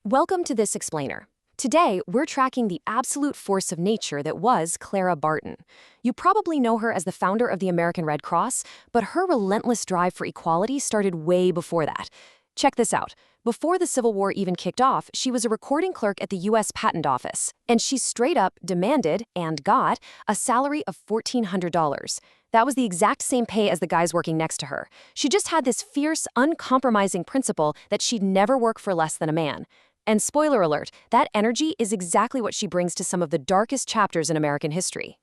Welcome to this explainer. Today, we're tracking the absolute force of nature that was Clara Barton. You probably know her as the founder of the American Red Cross, but her relentless drive for equality started way before that. Check this out. Before the Civil War even kicked off, she was a recording clerk at the U.S. Patent Office, and she straight up demanded, and got, a salary of $1,400. That was the exact same pay as the guys working next to her. She just had this fierce, uncompromising principle that she'd never work for less than a man. And spoiler alert, that energy is exactly what she brings to some of the darkest chapters in American history.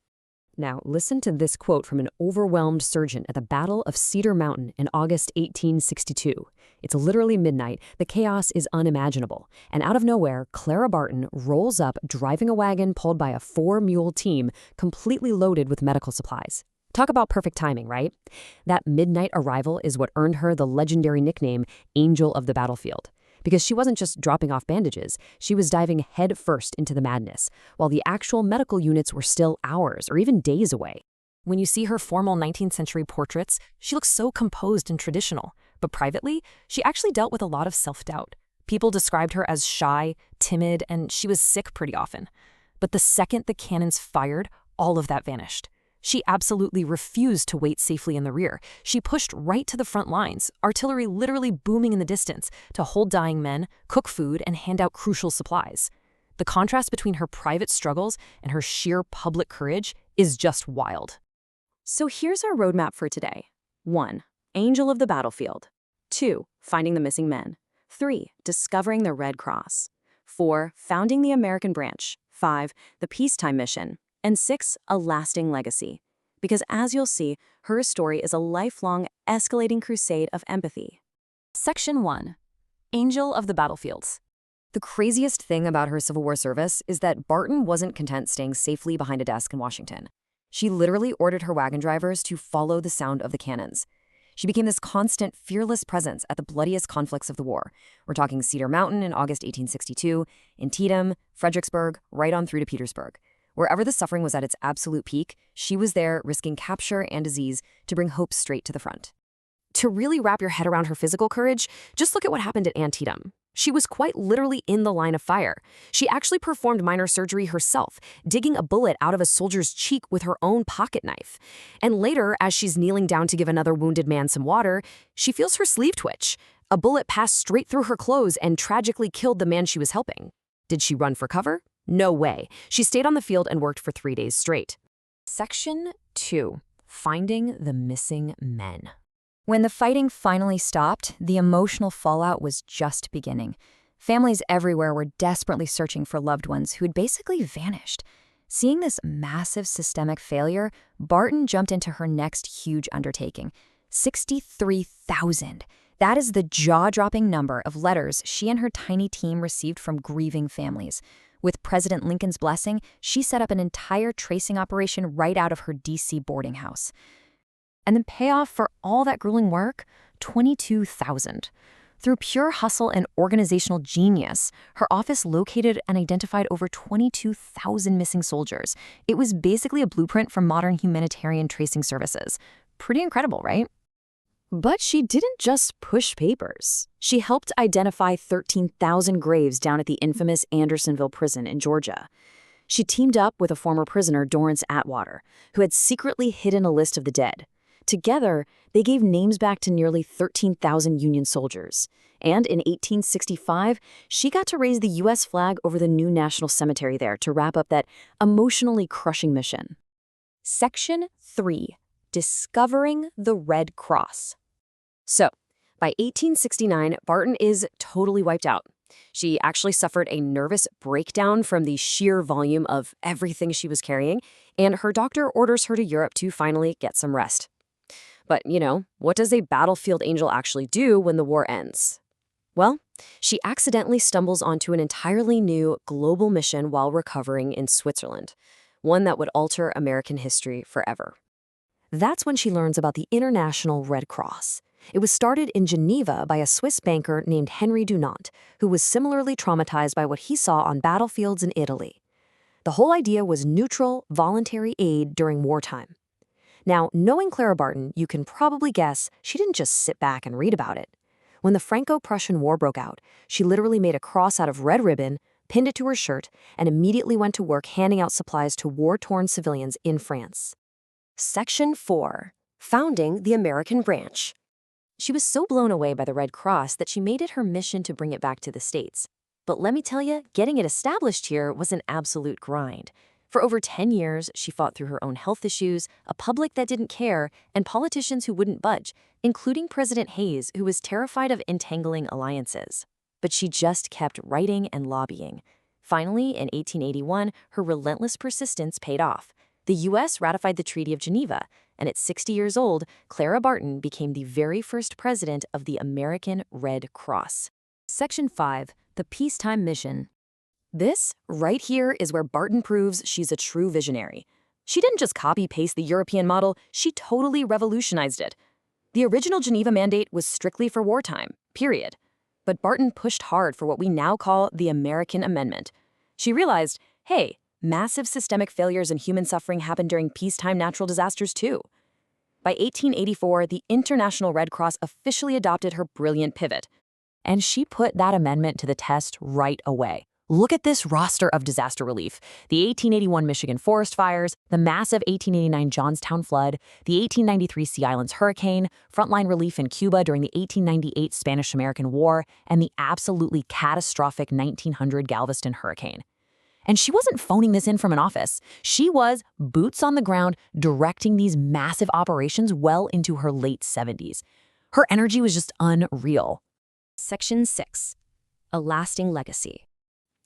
Now, listen to this quote from an overwhelmed surgeon at the Battle of Cedar Mountain in August 1862. It's literally midnight, the chaos is unimaginable, and out of nowhere, Clara Barton rolls up driving a wagon pulled by a 4-mule team completely loaded with medical supplies. Talk about perfect timing, right? That midnight arrival is what earned her the legendary nickname Angel of the Battlefield. Because she wasn't just dropping off bandages, she was diving head first into the madness, while the actual medical units were still hours or even days away. When you see her formal 19th century portraits, she looks so composed and traditional. But privately, she actually dealt with a lot of self-doubt. People described her as shy, timid, and she was sick pretty often. But the second the cannons fired, all of that vanished. She absolutely refused to wait safely in the rear. She pushed right to the front lines, artillery literally booming in the distance, to hold dying men, cook food, and hand out crucial supplies. The contrast between her private struggles and her sheer public courage is just wild. So here's our roadmap for today. 1. Angel of the Battlefield. 2. Finding the missing men. 3. Discovering the Red Cross. 4. Founding the American branch. 5. The peacetime mission. And 6, a lasting legacy. Because as you'll see, her story is a lifelong, escalating crusade of empathy. Section 1. Angel of the Battlefields. The craziest thing about her Civil War service is that Barton wasn't content staying safely behind a desk in Washington. She literally ordered her wagon drivers to follow the sound of the cannons. She became this constant, fearless presence at the bloodiest conflicts of the war. We're talking Cedar Mountain in August 1862, Antietam, Fredericksburg, right on through to Petersburg. Wherever the suffering was at its absolute peak, she was there risking capture and disease to bring hope straight to the front. To really wrap your head around her physical courage, just look at what happened at Antietam. She was quite literally in the line of fire. She actually performed minor surgery herself, digging a bullet out of a soldier's cheek with her own pocket knife. And later, as she's kneeling down to give another wounded man some water, she feels her sleeve twitch. A bullet passed straight through her clothes and tragically killed the man she was helping. Did she run for cover? No way. She stayed on the field and worked for 3 days straight. Section 2. Finding the missing men. When the fighting finally stopped, the emotional fallout was just beginning. Families everywhere were desperately searching for loved ones who had basically vanished. Seeing this massive systemic failure, Barton jumped into her next huge undertaking. 63,000. That is the jaw-dropping number of letters she and her tiny team received from grieving families. With President Lincoln's blessing, she set up an entire tracing operation right out of her D.C. boarding house. And the payoff for all that grueling work? 22,000. Through pure hustle and organizational genius, her office located and identified over 22,000 missing soldiers. It was basically a blueprint for modern humanitarian tracing services. Pretty incredible, right? But she didn't just push papers. She helped identify 13,000 graves down at the infamous Andersonville prison in Georgia. She teamed up with a former prisoner, Dorrance Atwater, who had secretly hidden a list of the dead. Together, they gave names back to nearly 13,000 Union soldiers. And in 1865, she got to raise the U.S. flag over the new National Cemetery there to wrap up that emotionally crushing mission. Section 3. Discovering the Red Cross. So, by 1869, Barton is totally wiped out. She actually suffered a nervous breakdown from the sheer volume of everything she was carrying, and her doctor orders her to Europe to finally get some rest. But, what does a battlefield angel actually do when the war ends? Well, she accidentally stumbles onto an entirely new global mission while recovering in Switzerland, one that would alter American history forever. That's when she learns about the International Red Cross. It was started in Geneva by a Swiss banker named Henry Dunant, who was similarly traumatized by what he saw on battlefields in Italy. The whole idea was neutral, voluntary aid during wartime. Now, knowing Clara Barton, you can probably guess she didn't just sit back and read about it. When the Franco-Prussian War broke out, she literally made a cross out of red ribbon, pinned it to her shirt, and immediately went to work handing out supplies to war-torn civilians in France. Section 4. Founding the American Branch. She was so blown away by the Red Cross that she made it her mission to bring it back to the States. But let me tell you, getting it established here was an absolute grind. For over 10 years, she fought through her own health issues, a public that didn't care, and politicians who wouldn't budge, including President Hayes, who was terrified of entangling alliances. But she just kept writing and lobbying. Finally, in 1881, her relentless persistence paid off. The U.S. ratified the Treaty of Geneva, and at 60 years old, Clara Barton became the very first president of the American Red Cross. Section 5. The Peacetime Mission. This, right here, is where Barton proves she's a true visionary. She didn't just copy-paste the European model, she totally revolutionized it. The original Geneva Mandate was strictly for wartime, period. But Barton pushed hard for what we now call the American Amendment. She realized, hey, massive systemic failures and human suffering happen during peacetime natural disasters too. By 1884, the International Red Cross officially adopted her brilliant pivot. And she put that amendment to the test right away. Look at this roster of disaster relief. The 1881 Michigan forest fires, the massive 1889 Johnstown flood, the 1893 Sea Islands hurricane, frontline relief in Cuba during the 1898 Spanish-American War, and the absolutely catastrophic 1900 Galveston hurricane. And she wasn't phoning this in from an office. She was boots on the ground directing these massive operations well into her late 70s. Her energy was just unreal. Section 6. A Lasting Legacy.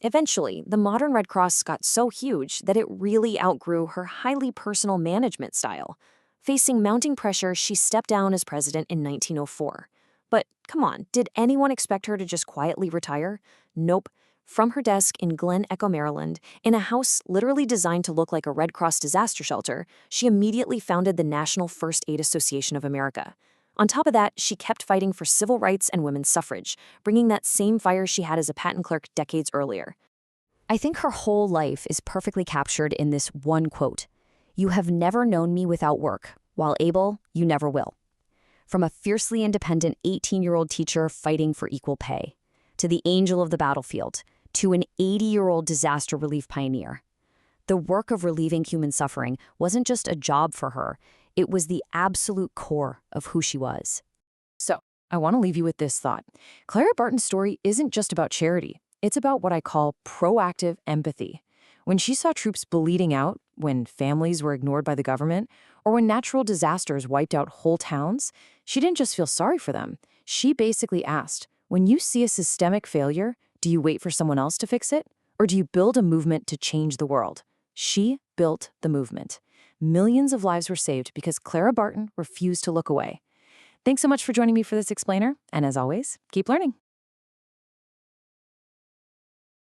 Eventually, the modern Red Cross got so huge that it really outgrew her highly personal management style. Facing mounting pressure, she stepped down as president in 1904. But come on, did anyone expect her to just quietly retire? Nope. From her desk in Glen Echo, Maryland, in a house literally designed to look like a Red Cross disaster shelter, she immediately founded the National First Aid Association of America. On top of that, she kept fighting for civil rights and women's suffrage, bringing that same fire she had as a patent clerk decades earlier. I think her whole life is perfectly captured in this one quote. "You have never known me without work. While able, you never will." From a fiercely independent 18-year-old teacher fighting for equal pay, to the angel of the battlefield, to an 80-year-old disaster relief pioneer. The work of relieving human suffering wasn't just a job for her, it was the absolute core of who she was. So, I want to leave you with this thought. Clara Barton's story isn't just about charity. It's about what I call proactive empathy. When she saw troops bleeding out, when families were ignored by the government, or when natural disasters wiped out whole towns, she didn't just feel sorry for them. She basically asked, when you see a systemic failure, do you wait for someone else to fix it? Or do you build a movement to change the world? She built the movement. Millions of lives were saved because Clara Barton refused to look away. Thanks so much for joining me for this explainer, and as always, keep learning.